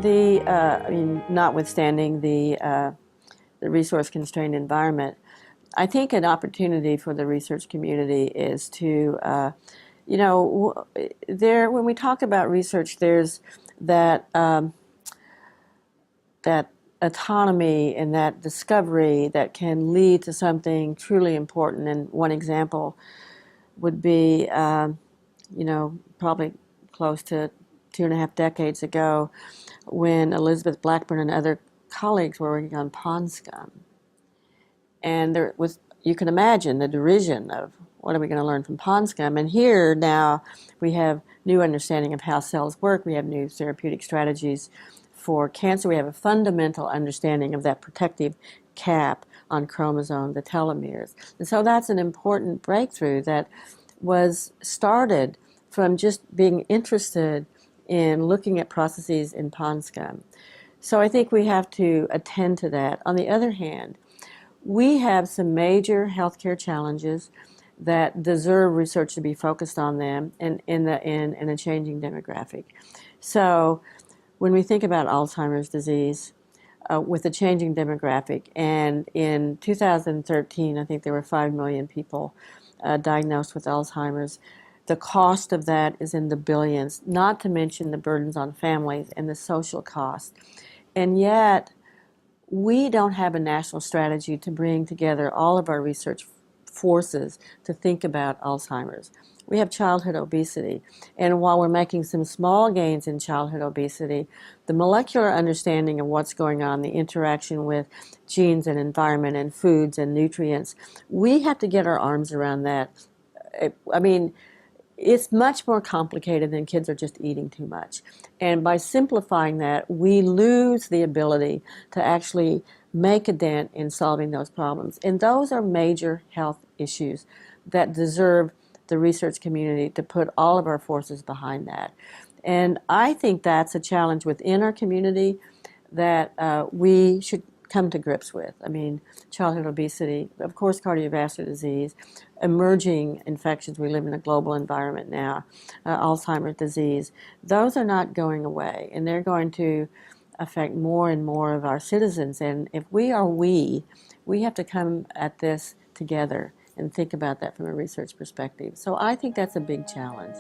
I mean, notwithstanding the resource-constrained environment, I think an opportunity for the research community is to, when we talk about research, there's that that autonomy and that discovery that can lead to something truly important. And one example would be, probably close to 2.5 decades ago, when Elizabeth Blackburn and other colleagues were working on pond scum. And there was, you can imagine the derision of what are we going to learn from pond scum. And here now we have new understanding of how cells work. We have new therapeutic strategies for cancer. We have a fundamental understanding of that protective cap on chromosome, the telomeres. And so that's an important breakthrough that was started from just being interested in looking at processes in pond scum. So I think we have to attend to that. On the other hand, we have some major healthcare challenges that deserve research to be focused on them in a changing demographic. So when we think about Alzheimer's disease, with a changing demographic, and in 2013, I think there were 5 million people diagnosed with Alzheimer's. The cost of that is in the billions, not to mention the burdens on families and the social cost. And yet, we don't have a national strategy to bring together all of our research forces to think about Alzheimer's. We have childhood obesity, and while we're making some small gains in childhood obesity, the molecular understanding of what's going on, the interaction with genes and environment and foods and nutrients, we have to get our arms around that. I mean, it's much more complicated than kids are just eating too much. And by simplifying that, we lose the ability to actually make a dent in solving those problems. And those are major health issues that deserve the research community to put all of our forces behind that. And I think that's a challenge within our community that we should come to grips with. I mean, childhood obesity, of course, cardiovascular disease, emerging infections. We live in a global environment now, Alzheimer's disease. Those are not going away, and they're going to affect more and more of our citizens. And if we have to come at this together and think about that from a research perspective. So I think that's a big challenge.